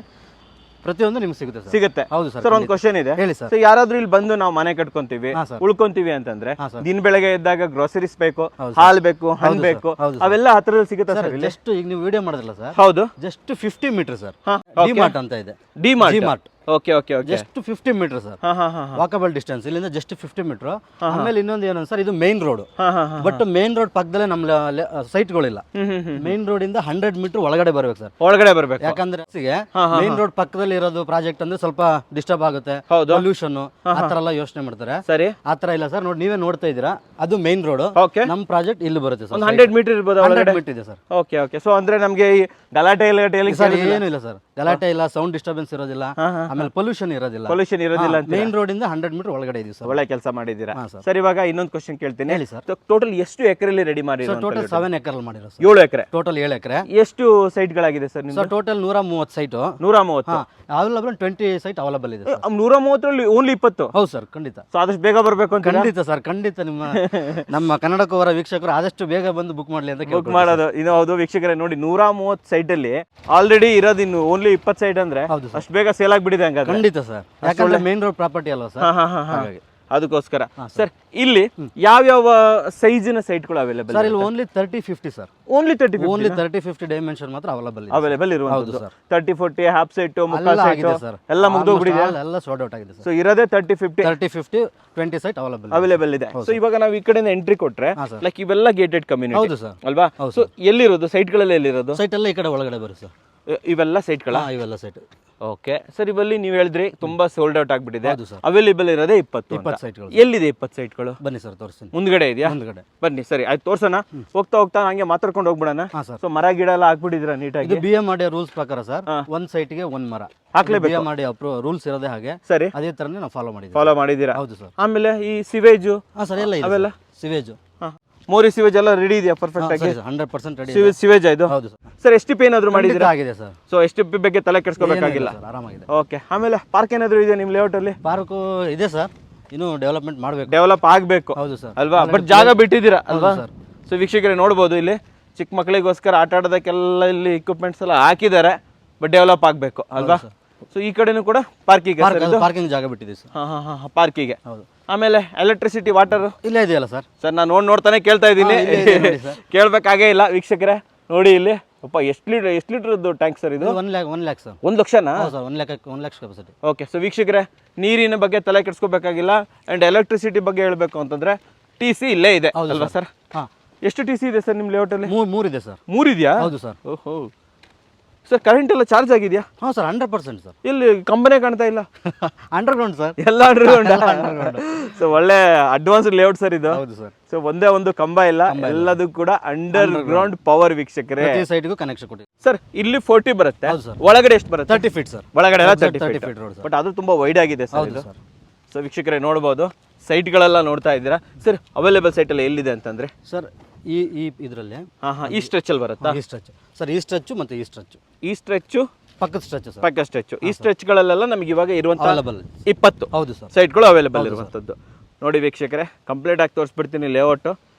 ಪ್ರತಿಯೊಂದು ನಿಮ್ಗೆ ಸಿಗುತ್ತೆ. ಹೌದು ಸರ್. ಸರ್ ಒಂದು ಕ್ವಶನ್ ಇದೆ, ಹೇಳಿ ಸರ್. ಯಾರಾದ್ರೂ ಇಲ್ಲಿ ಬಂದು ನಾವು ಮನೆ ಕಟ್ಕೊಂತೀವಿ, ಉಳ್ಕೊಂತೀವಿ ಅಂತಂದ್ರೆ ದಿನ ಬೆಳಗ್ಗೆ ಇದ್ದಾಗ ಗ್ರೋಸರೀಸ್ ಬೇಕು, ಹಾಲ್ ಬೇಕು, ಹಣ್ಣು ಬೇಕು, ಅವೆಲ್ಲ ಹತ್ರದಲ್ಲಿ ಸಿಗುತ್ತೆ ಸರ್? ಜಸ್ಟ್ ಈಗ ನೀವು ವಿಡಿಯೋ ಮಾಡಿದ್ರಲ್ಲ ಸರ್? ಹೌದು, just 50 metre sir. D Mart ಅಂತ ಇದೆ. D Mart. Okay okay okay, just 50 metre sir, walkable distance. ಇಲ್ಲಿಂದ ಜಸ್ಟ್ 50 ಮೀಟರ್. ಆಮೇಲೆ ಇನ್ನೊಂದು ಏನು ಸರ್, ಇದು main road. But main road ಪಕ್ಕದಲ್ಲೇ ನಮ್ಮ ಸೈಟ್ಗಳಿಲ್ಲ. ಮೇನ್ ರೋಡ್ ಇಂದ 100 ಮೀಟರ್ ಒಳಗಡೆ ಬರ್ಬೇಕು ಸರ್. ಒಳಗಡೆ ಬರ್ಬೇಕು, ಯಾಕಂದ್ರೆ ಮೇನ್ ರೋಡ್ ಪಕ್ಕದಲ್ಲಿ ಇರೋದು ಪ್ರಾಜೆಕ್ಟ್ ಅಂದ್ರೆ ಸ್ವಲ್ಪ ಡಿಸ್ಟರ್ಬ್ ಆಗುತ್ತೆ, ಪೊಲ್ಯೂಷನ್ ಆತರ ಎಲ್ಲ ಯೋಚನೆ ಮಾಡ್ತಾರೆ. ಸರಿ, ಆತರ ಇಲ್ಲ ಸರ್. ನೋಡಿ, ನೀವೇ ನೋಡ್ತಾ ಇದ್ದೀರಾ, ಅದು ಮೇನ್ ರೋಡ್. ನಮ್ ಪ್ರಾಜೆಕ್ಟ್ ಇಲ್ಲಿ ಬರುತ್ತೆ ಸರ್. 100 ಮೀಟರ್ ಇರ್ಬೋದು. 100 ಮೀಟರ್ ಇದೆ ಸರ್. Okay okay. ಸೊ ಅಂದ್ರೆ ನಮ್ಗೆ ಈ ಗಲಾಟೆ ಏನು ಇಲ್ಲ ಸರ್. ಗಲಾಟೆ ಇಲ್ಲ, ಸೌಂಡ್ ಡಿಸ್ಟರ್ಬೆನ್ಸ್ ಇರೋದಿಲ್ಲ, ಆಮೇಲೆ ಪೊಲ್ಯೂಷನ್ ಇರೋದಿಲ್ಲ. ಪೊಲ್ಯೂಷನ್ ಇರೋದಿಲ್ಲ ಅಂತ ಮೇನ್ ರೋಡ್ ಇಂದ 100 ಮೀಟರ್ ಒಳಗಡೆ ಇದೀವಿ ಸರ್. ಒಳ್ಳೆ ಕೆಲಸ ಮಾಡಿದ್ದೀರಾ. ಹಾ, ಸರ್. ಸರ್ ಇವಾಗ ಇನ್ನೊಂದು ಕ್ವಶನ್ ಕೇಳ್ತೀನಿ. ಹೇಳಿ ಸರ್. ಟೋಟಲ್ ಎಷ್ಟು ಎಕರೆಲಿ ರೆಡಿ ಮಾಡಿರೋ? ಟೋಟಲ್ 7 ಎಕರೆ ಮಾಡಿರೋ ಸರ್. 7 ಎಕರೆ. ಟೋಟಲ್ 7 ಎಕರೆ. ಎಷ್ಟು ಸೈಟ್ಗಳಾಗಿದೆ ಸರ್ ನಿಮ್ದು? Sir total 130 site. 130. Available 20 site available ಇದೆ ಸರ್. 130ರಲ್ಲಿ ಓನ್ಲಿ 20? ಹೌದು ಸರ್, ಖಂಡಿತ. ಸೊ ಆದಷ್ಟು ಬೇಗ ಬರಬೇಕು ಅಂತ. ಖಂಡಿತ ಸರ್, ಖಂಡಿತ. ನಮ್ಮ ಕನ್ನಡಕವರ ವೀಕ್ಷಕರು ಆದಷ್ಟು ಬೇಗ ಬಂದು ಬುಕ್ ಮಾಡ್ಲಿ ಅಂತ ಬುಕ್ ಮಾಡೋದು. ಇನ್ನು ಹೌದು ವೀಕ್ಷಕರೇ, ನೋಡಿ 130 ಸೈಟ್ ಅಲ್ಲಿ ಆಲ್ರೆಡಿ ಇರೋದು ಇನ್ನು ಓನ್ಲಿ 20 ಸೈಟ್ ಅಂದ್ರೆ ಅಷ್ಟು ಬೇಗ ಸೇಲ್ ಆಗ್ಬಿಟ್ಟಿದೆ ಹಂಗಾದ್ರೆ. ಖಂಡಿತ ಸರ್, ಯಾಕಂದ್ರೆ ಮೇನ್ ರೋಡ್ ಪ್ರಾಪರ್ಟಿ ಅಲ್ವಾ ಸರ್, ಹಾಗಾಗಿ ಅದಕ್ಕೋಸ್ಕರ. ಸರ್ ಇಲ್ಲಿ ಯಾವ್ಯಾವ ಸೈಜಿನ ಸೈಟ್ಗಳು ಅವೈಲೇಬಲ್? ಸರ್ ಇಲ್ಲಿ ಓನ್ಲಿ 30-50 ಸರ್. ಓನ್ಲಿ 30-50 ಡೈಮೆನ್ಷನ್ ಮಾತ್ರ ಅವೈಲೇಬಲ್ ಇರುವುದು ಸರ್. 30-40 ಹಾಫ್ ಸೈಟ್, ಎಲ್ಲ ಆಗಿದೆ ಸರ್, ಎಲ್ಲ ಮುಗ್ದೋಗ್ಬಿಟ್ಟಿದೆ, ಎಲ್ಲ ಸೋಲ್ಡ್ ಔಟ್ ಆಗಿದೆ ಸರ್. ಸೊ ಇರೋದೇ 30-50 20 ಸೈಟ್ ಅವೈಲೇಬಲ್ ಇದೆ. ಸೊ ಇವಾಗ ನಾವು ಈ ಕಡೆಯಿಂದ ಎಂಟ್ರಿ ಕೊಟ್ರೆ ಲೈಕ್ ಇವೆಲ್ಲ ಗೇಟೆಡ್ ಕಮ್ಯುನಿಟಿ ಹೌದು ಸರ್ ಅಲ್ವಾ? ಸೊ ಎಲ್ಲಿರೋದು ಸೈಟ್ಗಳಲ್ಲಿ? ಎಲ್ಲಿರೋದು ಸೈಟ್ ಎಲ್ಲ ಈ ಕಡೆ ಒಳಗಡೆ ಬರುತ್ತೆ ಸರ್. ಇವೆಲ್ಲ ಸೈಟ್ಗಳ? ಇವೆಲ್ಲ ಸೈಟ್. ಓಕೆ ಸರ್, ಇವಲ್ಲಿ ನೀವು ಹೇಳಿದ್ರಿ ತುಂಬಾ ಸೋಲ್ಡ್ ಔಟ್ ಆಗ್ಬಿಟ್ಟಿದೆ, ಹೌದು ಸರ್. ಅವೈಲೇಬಲ್ ಇರೋದೇ 20 ಸೈಟ್ಗಳು. ಎಲ್ಲಿದೆ 20 ಸೈಟ್ಗಳು? ಬನ್ನಿ ಸರ್ ತೋರಿಸ್ತೀನಿ. ಮುಂದ್ಗಡೆ ಇದೆಯಾ? ಮುಂದ್ಗಡೆ ಬನ್ನಿ. ಸರಿ ಆಯ್ತು, ತೋರ್ಸೋಣ. ಹೋಗ್ತಾ ಹೋಗ್ತಾ ಹಂಗೆ ಮಾತಾಡ್ಕೊಂಡು ಹೋಗ್ಬಿಡೋಣ. ಸೊ ಮರ ಗಿಡ ಎಲ್ಲ ಹಾಕ್ಬಿಟ್ಟಿದ್ರ ನೀಟಾಗಿ? ಇದು BMRD ರೂಲ್ಸ್ ಪ್ರಕಾರ ಸರ್, ಒಂದ್ ಸೈಟ್ಗೆ ಒಂದ್ ಮರ ಹಾಕ್ಲೇಬೇಕು. BMRD ರೂಲ್ಸ್ ಇರೋದೇ ಹಾಗೆ. ಸರಿ, ಅದೇ ತರನೇ ನಾವು ಫಾಲೋ ಮಾಡಿದ್ದೀರಾ? ಹೌದು ಸರ್. ಆಮೇಲೆ ಈ ಸಿವೇಜು ಸರ್ ಎಲ್ಲ ಅವೆಲ್ಲ ಸಿವೇಜ್, ಮೋರಿ ಸಿವೇಜ್ ಎಲ್ಲ ರೆಡಿ ಇದೆಯಾ ಪರ್ಫೆಕ್ಟ್ ಆಗಿ? 100% ರೆಡಿ. ಸಿವೇಜ್ ಇದು? ಹೌದು ಸರ್. ಸರ್ STP ಏನಾದ್ರು ಮಾಡಿದಿರಾ? ಆಗಿದೆ ಸರ್. ಸೊ STP ಬಗ್ಗೆ ತಲೆ ಕೆಡಿಸ್ಕೋಬೇಕಾಗಿಲ್ಲ, ಆರಾಮಾಗಿದೆ. ಓಕೆ. ಆಮೇಲೆ ಪಾರ್ಕ್ ಏನಾದ್ರು ಇದೆಯಾ ನಿಮ್ ಲೇಔಟ್ ಅಲ್ಲಿ? ಪಾರ್ಕ್ ಇದೆ ಸರ್, ಇನ್ನು ಡೆವಲಪ್ಮೆಂಟ್ ಮಾಡಬೇಕು, ಡೆವಲಪ್ ಆಗಬೇಕು. ಹೌದು ಸರ್, ಅಲ್ವಾ? ಬಟ್ ಜಾಗ ಬಿಟ್ಟಿದ್ದೀರಾ ಅಲ್ವಾ ಸರ್? ಸೊ ವೀಕ್ಷಕರೇ ನೋಡ್ಬೋದು, ಇಲ್ಲಿ ಚಿಕ್ಕ ಮಕ್ಕಳಿಗೋಸ್ಕರ ಆಟ ಆಡೋದಕ್ಕೆಲ್ಲ ಇಲ್ಲಿ ಇಕ್ವಿಪ್ಮೆಂಟ್ಸ್ ಎಲ್ಲ ಹಾಕಿದ್ದಾರೆ, ಬಟ್ ಡೆವಲಪ್ ಆಗಬೇಕು ಅಲ್ವಾ? ಸೊ ಈ ಕಡೆನೂ ಕೂಡ ಪಾರ್ಕಿಗೆ ಪಾರ್ಕಿಂಗ್ ಜಾಗ ಬಿಟ್ಟಿದೆ ಸರ್. ಪಾರ್ಕಿಗೆ. ಹೌದು. ಆಮೇಲೆ ಎಲೆಕ್ಟ್ರಿಸಿಟಿ, ವಾಟರ್ ಇಲ್ಲೇ ಇದೆಯಲ್ಲ ಸರ್? ಸರ್ ನಾನು ನೋಡ್ತಾನೆ ಕೇಳ್ತಾ ಇದ್ದೀನಿ, ಕೇಳ್ಬೇಕಾಗೇ ಇಲ್ಲ ವೀಕ್ಷಕರೇ. ನೋಡಿ ಇಲ್ಲಿ ಅಪ್ಪ, ಎಷ್ಟು ಲೀಟರ್ದು ಟ್ಯಾಂಕ್ ಸರ್ ಇದು? 1 lakh ಸರ್. 1 ಲಕ್ಷನಾ? Sir 1 lakh capacity. Okay. So ವೀಕ್ಷಕರೇ, ನೀರಿನ ಬಗ್ಗೆ ತಲೆ ಕೆಡಿಸ್ಕೋಬೇಕಾಗಿಲ್ಲ. ಅಂಡ್ ಎಲೆಕ್ಟ್ರಿಸಿಟಿ ಬಗ್ಗೆ ಹೇಳಬೇಕು ಅಂತಂದ್ರೆ TC ಇಲ್ಲೇ ಇದೆ ಅಲ್ವಾ ಸರ್? ಎಷ್ಟು TC ಇದೆ ಸರ್ ನಿಮ್ಮ ಲೇಔಟ್ ಅಲ್ಲಿ? 3 ಇದೆ ಸರ್. 3 ಇದೆಯಾ? ಹೌದು ಸರ್. ಓಹೋ ಸರ್, ಕರೆಂಟ್ ಎಲ್ಲ ಚಾರ್ಜ್ ಆಗಿದೆಯಾ? ಹಾಂ ಸರ್, 100% ಸರ್. ಇಲ್ಲಿ ಕಂಬನೇ ಕಾಣ್ತಾ ಇಲ್ಲ. ಅಂಡರ್ಗ್ರೌಂಡ್ ಸರ್, ಎಲ್ಲ ಅಂಡರ್ಗ್ರೌಂಡ್. ಸೊ ಒಳ್ಳೆ ಅಡ್ವಾನ್ಸ್ಡ್ ಲೇಔಟ್ ಸರ್ ಇದು. ಹೌದು ಸರ್. ಸೊ ಒಂದೇ ಒಂದು ಕಂಬ ಇಲ್ಲ, ಎಲ್ಲದೂ ಕೂಡ ಅಂಡರ್ ಗ್ರೌಂಡ್ ಪವರ್ ವೀಕ್ಷಕರೇ. ಪ್ರತಿ ಸೈಡ್ಗೂ ಕನೆಕ್ಷನ್ ಕೊಟ್ಟಿದೆ ಸರ್. ಇಲ್ಲಿ 40 ಬರುತ್ತೆ, ಹೌದು ಸರ್. ಒಳಗಡೆ ಎಷ್ಟು ಬರುತ್ತೆ? 30 ಫೀಟ್ ಸರ್. ಒಳಗಡೆ ಎಲ್ಲ 30 feet feet road sir. But ಅದು ತುಂಬಾ ವೈಡ್ ಆಗಿದೆ ಸರ್ ಹೌದು ಇದು. ಸರ್. ಸೊ ವೀಕ್ಷಕರೇ ನೋಡ್ಬೋದು, ಸೈಟ್ಗಳೆಲ್ಲ ನೋಡ್ತಾ ಇದ್ದೀರಾ ಸರ್. ಅವೈಲೇಬಲ್ ಸೈಟ್ ಎಲ್ಲ ಎಲ್ಲಿದೆ ಅಂತಂದ್ರೆ ಸರ್ ಈ ಇದರಲ್ಲಿ ಈ ಸ್ಟ್ರೆಚ್ ಅಲ್ಲಿ ಬರುತ್ತಾ? ಈ ಸ್ಟ್ರೆಚ್ ಸರ್, ಈ ಸ್ಟ್ರೆಚ್ ಮತ್ತೆ ಈ ಸ್ಟ್ರೆಚ್. ಈ ಸ್ಟ್ರೆಚ್ ಪಕ್ಕದ ಸ್ಟ್ರೆಚ್ ಸರ್. ಪಕ್ಕ ಸ್ಟ್ರೆಚ್. ಈ ಸ್ಟ್ರೆಚ್ಗಳೆಲ್ಲ ನಮಗೆ ಇವಾಗ ಇರುವಂತ ಅವೈಲೇಬಲ್ 20 ಹೌದು ಸರ್ ಸೈಟ್ಗಳು ಅವೈಲೇಬಲ್ ಇರುವಂಥದ್ದು. ನೋಡಿ ವೀಕ್ಷಕರೇ, ಕಂಪ್ಲೀಟ್ ಆಗಿ ತೋರಿಸ್ಬಿಡ್ತೀನಿ ಲೇಔಟು.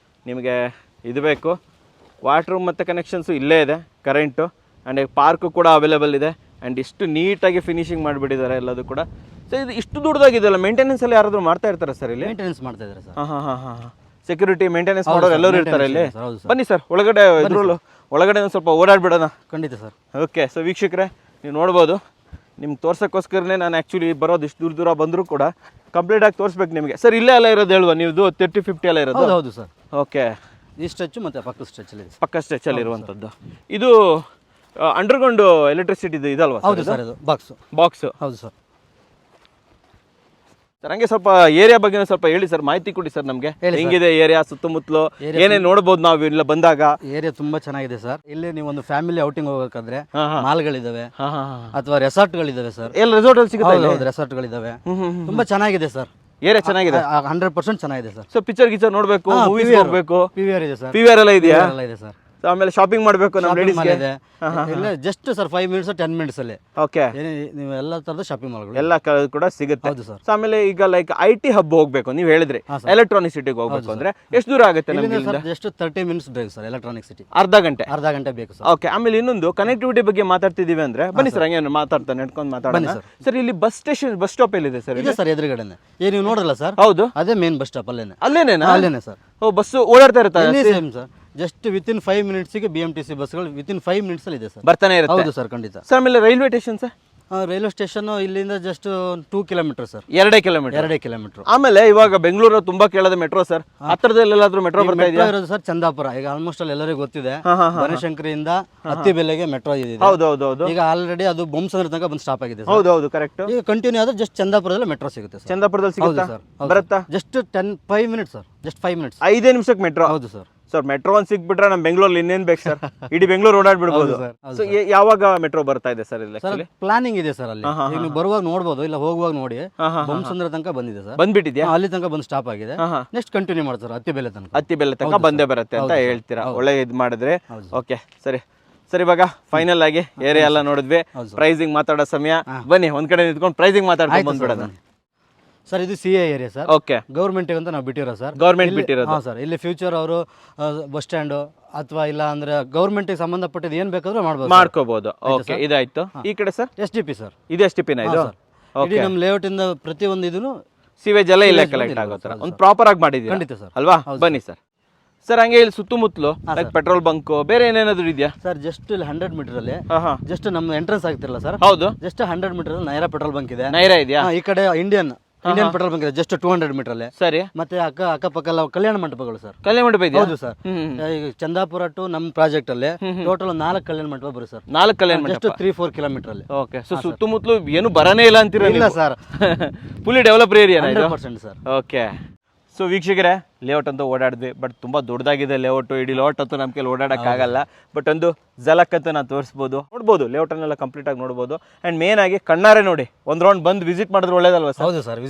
ನಿಮಗೆ ಇದು ಬೇಕು, ವಾಟ್ರ್ ಮತ್ತು ಕನೆಕ್ಷನ್ಸು ಇಲ್ಲೇ ಇದೆ, ಕರೆಂಟು ಆ್ಯಂಡ್ ಪಾರ್ಕು ಕೂಡ ಅವೈಲೇಬಲ್ ಇದೆ. ಆ್ಯಂಡ್ ಇಷ್ಟು ನೀಟಾಗಿ ಫಿನಿಶಿಂಗ್ ಮಾಡಿಬಿಟ್ಟಿದ್ದಾರೆ ಎಲ್ಲದು ಕೂಡ. ಸೊ ಇದು ಇಷ್ಟು ದೊಡ್ಡದಾಗಿದೆಯಲ್ಲ, ಮೇಂಟೆನೆನ್ಸ್ ಎಲ್ಲ ಯಾರಾದರೂ ಮಾಡ್ತಾ ಇರ್ತಾರೆ ಸರ್ ಇಲ್ಲಿ? ಮೇಂಟೆನೆನ್ಸ್ ಮಾಡ್ತಾ ಇದ್ದಾರೆ ಸರ್. ಹಾಂ. ಸೆಕ್ಯೂರಿಟಿ ಮೇಂಟೆನೆನ್ಸ್ ಮಾಡೋರು ಎಲ್ಲರೂ ಇರ್ತಾರೆ ಇಲ್ಲಿ? ಹೌದು ಸರ್. ಬನ್ನಿ ಸರ್, ಒಳಗಡೆ ಇದ್ರಲ್ಲೂ ಒಳಗಡೆ ಒಂದು ಸ್ವಲ್ಪ ಓಡಾಡ್ಬಿಡೋಣ. ಖಂಡಿತ ಸರ್. ಓಕೆ. ಸೊ ವೀಕ್ಷಕರೇ, ನೀವು ನೋಡ್ಬೋದು, ನಿಮ್ಗೆ ತೋರ್ಸೋಕ್ಕೋಸ್ಕರನೇ ನಾನು ಆ್ಯಕ್ಚುಲಿ ಬರೋದು. ಇಷ್ಟು ದೂರ ಬಂದರೂ ಕೂಡ ಕಂಪ್ಲೀಟಾಗಿ ತೋರಿಸ್ಬೇಕು ನಿಮಗೆ. ಸರ್ ಇಲ್ಲೇ ಎಲ್ಲ ಇರೋದು ಹೇಳುವ ನೀವು? 30-50 ಎಲ್ಲ ಇರೋದು? ಹೌದು ಸರ್. ಓಕೆ. ಈ ಸ್ಟ್ರೆಚ್ ಮತ್ತು ಪಕ್ಕದ ಸ್ಟ್ರೆಚಲ್ಲಿ ಇದೆ. ಪಕ್ಕ ಸ್ಟ್ರೆಚಲ್ಲಿ ಇರುವಂಥದ್ದು ಇದು ಅಂಡರ್ಗ್ರೌಂಡ್ ಎಲೆಕ್ಟ್ರಿಸಿಟಿ ಇದಲ್ವಾ? ಹೌದು ಸರ್, ಇದು ಬಾಕ್ಸ್. ಹೌದು ಸರ್. ಸರ್ ಹಂಗೆ ಸ್ವಲ್ಪ ಏರಿಯಾ ಬಗ್ಗೆ ಸ್ವಲ್ಪ ಹೇಳಿ ಸರ್, ಮಾಹಿತಿ ಕೊಡಿ ಸರ್ ನಮಗೆ. ಹೆಂಗಿದೆ ಏರಿಯಾ ಸುತ್ತಮುತ್ತಲು, ಏನೇನು ನೋಡ್ಬೋದು ನಾವು ಇಲ್ಲ ಬಂದಾಗ? ಏರಿಯಾ ತುಂಬಾ ಚೆನ್ನಾಗಿದೆ ಸರ್. ಇಲ್ಲಿ ನೀವು ಒಂದು ಫ್ಯಾಮಿಲಿ ಔಟಿಂಗ್ ಹೋಗಬೇಕಾದ್ರೆ ಮಾಲ್ಗಳಿದಾವೆ ಅಥವಾ ರೆಸಾರ್ಟ್ಗಳಿದಾವೆ ಸರ್. ಎಲ್ಲ ರೆಸಾರ್ಟ್ ಅಲ್ಲಿ ಸಿಗುತ್ತೆ? ರೆಸಾರ್ಟ್ಗಳಿದಾವೆ, ತುಂಬಾ ಚೆನ್ನಾಗಿದೆ ಸರ್. ಏರಿಯಾ ಚೆನ್ನಾಗಿದೆ, 100% ಚೆನ್ನಾಗಿದೆ ಸರ್. ಸೊ ಪಿಕ್ಚರ್ ಗಿಚರ್ ನೋಡ್ಬೇಕು, ಮೂವೀಸ್ ಹೋಗ್ಬೇಕು, PVR ಇದೆ ಸರ್. PVR ಎಲ್ಲ ಇದೆಯಾ? ಇದೆ ಸರ್. ಆಮೇಲೆ ಶಾಪಿಂಗ್ ಮಾಡಬೇಕು ನಮ್ಮ ಲೇಡೀಸ್ಗೆ? ಇಲ್ಲ ಜಸ್ಟ್ ಸರ್ 5 ಮಿನಿಟ್ಸ್ 10 ಮಿನಿಟ್ಸ್ ಅಲ್ಲಿ ಓಕೆ ನೀವು ಎಲ್ಲ ತರದ ಶಾಪಿಂಗ್ ಮಾಲ್ಗಳು ಎಲ್ಲ ಕೂಡ ಸಿಗುತ್ತೆ. ಹೌದು ಸರ್. ಆಮೇಲೆ ಈಗ ಲೈಕ್ IT ಹಬ್ ಹೋಗ್ಬೇಕು ನೀವು ಹೇಳಿದ್ರಿ, ಎಲೆಕ್ಟ್ರಾನಿಕ್ ಸಿಟಿಗೆ ಹೋಗ್ಬೇಕು ಅಂದ್ರೆ ಎಷ್ಟು ದೂರ ಆಗುತ್ತೆ ನಮಗೆ? Just 30 minutes drive sir. Electronic city ಅರ್ಧ ಗಂಟೆ ಬೇಕು ಸರ್. ಓಕೆ. ಆಮೇಲೆ ಇನ್ನೊಂದು ಕನೆಕ್ಟಿವಿಟಿ ಬಗ್ಗೆ ಮಾತಾಡ್ತಿದೀವಿ ಅಂದ್ರೆ ಬನ್ನಿ ಸರ್, ಹಂಗೆ ಮಾತಾಡ್ತಾ ನಡ್ಕೊಂಡು ಮಾತಾಡೋಣ ಸರ್. ಇಲ್ಲಿ ಬಸ್ ಸ್ಟಾಪ್ ಎಲ್ಲಿದೆ ಸರ್? ಇದೆ ಸರ್, ಎದುರುಗಡೆನೆ. ನೀವು ನೋಡಲ್ಲ ಸರ್? ಹೌದು, ಅದೇ ಮೇನ್ ಬಸ್ ಸ್ಟಾಪ್ ಅಲ್ಲೇನೆ. ಅಲ್ಲೇನೆ ಸರ್. ಓ, ಬಸ್ ಓಡಾಡ್ತಾ ಇರುತ್ತೆ same sir. Just within 5 ಮಿನಿಟ್ಸ್ಗೆ BMTC ಬಸ್ಗಳು ವಿತಿನ್ 5 ಮಿನಿಟ್ಸ್ ಅಲ್ಲಿ ಇದೆ ಸರ್, ಬರ್ತಾನೆ ಇರುತ್ತೆ. ಹೌದು ಸರ್, ಖಂಡಿತ ಸರ್. ಆಮೇಲೆ railway station sir? Railway station ಇಲ್ಲಿಂದ ಜಸ್ಟ್ 2 ಕಿಲೋಮೀಟರ್ ಸರ್. 2 ಕಿಲೋಮೀಟರ್. ಆಮೇಲೆ ಇವಾಗ ಬೆಂಗಳೂರು ತುಂಬಾ ಕೇಳೋದು ಮೆಟ್ರೋ ಸರ್, ಹತ್ರದಲ್ಲೆಲ್ಲಾದ್ರೂ ಮೆಟ್ರೋ ಬರ್ತಾ ಇದೆಯಾ? ಇರೋದು ಸರ್ ಚಂದಾಪುರ. ಈಗ ಆಲ್ಮೋಸ್ಟ್ ಅಲ್ಲಿ ಎಲ್ಲರಿಗೂ ಗೊತ್ತಿದೆ, ಬನಶಂಕರಿಯಿಂದ ಹತ್ತಿಬೆಲೆಗೆ ಮೆಟ್ರೋ ಇದೆ. ಹೌದು. ಈಗ ಆಲ್ರೆಡಿ ಅದು ಬೊಮ್ಮಸಂದ್ರ ತನಕ ಬಂದು ಸ್ಟಾಪ್ ಆಗಿದೆ. ಹೌದು ಕರೆಕ್ಟ್. ಈಗ ಕಂಟಿನ್ಯೂ ಆದ್ರೆ ಜಸ್ಟ್ ಚಂದಾಪುರದಲ್ಲಿ ಮೆಟ್ರೋ ಸಿಗುತ್ತೆ ಸರ್. ಚಂದಾಪುರದಲ್ಲಿ ಸಿಗುತ್ತಾ ಸರ್? ಬರುತ್ತಾ? Just 5 minutes sir. Just 5 minutes, 5 ನಿಮಿಷಕ್ಕೆ ಮೆಟ್ರೋ. ಹೌದು ಸರ್. ಸರ್ ಮೆಟ್ರೋ ಒಂದು ಸಿಕ್ಬಿಟ್ರೆ ನಮ್ಮ ಬೆಂಗಳೂರಲ್ಲಿ ಇನ್ನೇನು ಬೇಕು ಸರ್, ಇಡೀ ಬೆಂಗಳೂರು ಓಡಾಡ್ಬಿಡ್ಬೋದು. ಸೊ ಯಾವಾಗ ಮೆಟ್ರೋ ಬರ್ತಾ ಇದೆ ಸರ್ ಇಲ್ಲಿ? ಸರ್ ಪ್ಲಾನಿಂಗ್ ಇದೆ ಸರ್ ಅಲ್ಲಿ. ಈಗ ನೀವು ಬರುವಾಗ ನೋಡ್ಬೋದು, ಇಲ್ಲ ಹೋಗುವಾಗ ನೋಡಿ. ಬೊಮ್ಮಸಂದ್ರ ತನಕ ಬಂದಿದೆ ಸರ್, ಬಂದ್ಬಿಟ್ಟಿದ್ಯಾ? ಅಲ್ಲಿ ತನಕ ಬಂದು ಸ್ಟಾಪ್ ಆಗಿದೆ. ನೆಕ್ಸ್ಟ್ ಕಂಟಿನ್ಯೂ ಮಾಡ್ತಾರೆ ಅತ್ತಿಬೆಲೆ ತನಕ. ಅತ್ತಿಬೆಲೆ ತನಕ ಬಂದೇ ಬರುತ್ತೆ ಅಂತ ಹೇಳ್ತೀರಾ. ಒಳ್ಳೆ ಇದು ಮಾಡಿದ್ರೆ ಓಕೆ. ಸರಿ ಸರ್, ಇವಾಗ ಫೈನಲ್ ಆಗಿ ಏರಿಯಾ ಎಲ್ಲ ನೋಡಿದ್ವಿ, ಪ್ರೈಸಿಂಗ್ ಮಾತಾಡೋ ಸಮಯ. ಬನ್ನಿ ಒಂದ್ ಕಡೆ ನಿಂತ್ಕೊಂಡು ಪ್ರೈಸಿಂಗ್ ಮಾತಾಡ್ಕೊಂಡು ಬಂದ್ಬಿಡೋಣ. ಸರ್ ಇದು C A area sir. Okay, government ಅಂತ ನಾವು ಬಿಟ್ಟಿರೋ ಸರ್. ಗೌರ್ಮೆಂಟ್ ಬಿಟ್ಟಿರೋದು. ಹಾಂ ಸರ್, ಇಲ್ಲಿ ಫ್ಯೂಚರ್ ಅವರು ಬಸ್ ಸ್ಟ್ಯಾಂಡು ಅಥವಾ ಇಲ್ಲ ಅಂದ್ರೆ ಗೌರ್ಮೆಂಟ್ಗೆ ಸಂಬಂಧಪಟ್ಟಿದ್ದು ಏನು ಬೇಕಾದ್ರೂ ಮಾಡ್ಕೋಬಹುದು. ಓಕೆ, ಇದಾಯ್ತು. ಈ ಕಡೆ sir S D P sir. ಇದು ಎಸ್ ಟಿ ಪಿನ ಇದು? ಇಡೀ ನಮ್ಮ ಲೇಔಟ್ ಇಂದ ಪ್ರತಿಯೊಂದು ಇದನ್ನು ಸಿವೇಜ್ ಎಲ್ಲ ಇಲ್ಲ ಕಲೆಕ್ಟ್ ಆಗೋ ಥರ ಒಂದು ಪ್ರಾಪರ್ ಆಗಿ ಮಾಡಿದ್ದೀವಿ. ಖಂಡಿತ ಸರ್. ಅಲ್ವಾ? ಬನ್ನಿ ಸರ್. ಸರ್ ಹಂಗೆ ಇಲ್ಲಿ ಸುತ್ತಮುತ್ತಲು ಪೆಟ್ರೋಲ್ ಬಂಕ್ ಬೇರೆ ಏನೇನಾದ್ರು ಇದೆಯಾ ಸರ್? ಜಸ್ಟ್ ಇಲ್ಲಿ 100 ಮೀಟರ್ ಅಲ್ಲಿ ಜಸ್ಟ್ ನಮ್ಮ ಎಂಟ್ರೆನ್ಸ್ ಆಗ್ತಿರಲ್ಲ ಸರ್. ಹೌದು, ಜಸ್ಟ್ 100 ಮೀಟರ್ ಅಲ್ಲಿ ನೈರಾ ಪೆಟ್ರೋಲ್ ಬಂಕ್ ಇದೆ. ನೈರಾ ಇದೆಯಾ? ಈ ಕಡೆ ಇಂಡಿಯನ್ ಪೆಟ್ರೋಲ್ ಬಂಕ್ ಇದೆ ಜಸ್ಟ್ 200 ಮೀಟರ್ ಅಲ್ಲಿ. ಸರಿ. ಮತ್ತೆ ಅಕ್ಕಪಕ್ಕ ಎಲ್ಲ ಕಲ್ಯಾಣ ಮಂಟಪಗಳು ಸರ್. ಕಲ್ಯಾಣ ಮಂಟಪ ಇದೆಯಾ? ಹೌದು ಸರ್. ಈಗ ಚಂದಾಪುರ ಟು ನಮ್ಮ ಪ್ರಾಜೆಕ್ಟ್ ಅಲ್ಲಿ ಟೋಟಲ್ 4 ಕಲ್ಯಾಣ ಮಂಟಪ ಬರುತ್ತೆ sir. 4 Kalyana Mantapa just 3-4 kilometre ಅಲ್ಲಿ. ಓಕೆ. ಸೊ ಸುತ್ತಮುತ್ತಲು ಏನು ಬರನೇ ಇಲ್ಲ ಅಂತೀರಾ? ಇಲ್ಲ sir, fully developed area 100% sir. Okay. So ವೀಕ್ಷಕರೇ, ಲೇಔಟ್ ಅಂತೂ ಓಡಾಡಿದ್ವಿ, ಬಟ್ ತುಂಬ ದೊಡ್ಡದಾಗಿದೆ ಲೇಔಟ್. ಇಡೀ ಲೇಔಟ್ ಅಂತೂ ನಮ್ಮ ಕೈಲಿ ಓಡಾಡೋಕ್ಕಾಗಲ್ಲ. ಬಟ್ ಒಂದು ಜಲಕ್ ಅಂತ ನಾನು ತೋರಿಸ್ಬೋದು, ನೋಡ್ಬೋದು ಲೇಔಟನ್ನೆಲ್ಲ ಕಂಪ್ಲೀಟಾಗಿ ನೋಡ್ಬೋದು. ಆ್ಯಂಡ್ ಮೇನ್ ಆಗಿ ಕಣ್ಣಾರೆ ನೋಡಿ, ಒಂದು ರೌಂಡ್ ಬಂದು ವಿಸಿಟ್ ಮಾಡಿದ್ರೆ ಒಳ್ಳೇದಲ್ವಾ ಸರ್? ಹೌದು ಸರ್,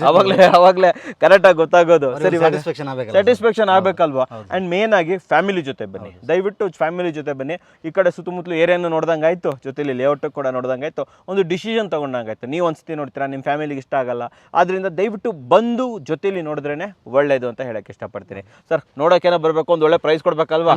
ಅವಾಗಲೇ ಕರೆಕ್ಟಾಗಿ ಗೊತ್ತಾಗೋದು. ಸರಿ, ಸ್ಯಾಟಿಸ್ಫ್ಯಾಕ್ಷನ್ ಆಗಬೇಕಲ್ವಾ? ಆ್ಯಂಡ್ ಮೇನ್ ಆಗಿ ಫ್ಯಾಮಿಲಿ ಜೊತೆ ಬನ್ನಿ, ದಯವಿಟ್ಟು ಫ್ಯಾಮಿಲಿ ಜೊತೆ ಬನ್ನಿ. ಈ ಕಡೆ ಸುತ್ತಮುತ್ತಲು ಏರಿಯಾನು ನೋಡ್ದಂಗೆ ಆಯಿತು, ಜೊತೆಲಿ ಲೇಔಟ್ ಕೂಡ ನೋಡ್ದಂಗೆ ಆಯಿತು, ಒಂದು ಡಿಸಿಷನ್ ತೊಗೊಂಡಂಗಾಯ್ತು. ನೀವು ಒಂದ್ಸತಿ ನೋಡ್ತೀರಾ, ನಿಮ್ಮ ಫ್ಯಾಮಿಲಿಗೆ ಇಷ್ಟ ಆಗಲ್ಲ. ಆದ್ದರಿಂದ ದಯವಿಟ್ಟು ಬಂದು ಜೊತೆಲಿ ನೋಡಿದ್ರೇ ಒಳ್ಳೇದು ಅಂತ ಹೇಳಕ್ಕೆ ಇಷ್ಟಪಡ್ತೀನಿ. ಸರ್ ನೋಡೋಕೇನೋ ಬರಬೇಕು, ಒಂದು ಒಳ್ಳೆ ಪ್ರೈಸ್ ಕೊಡ್ಬೇಕಲ್ವಾ?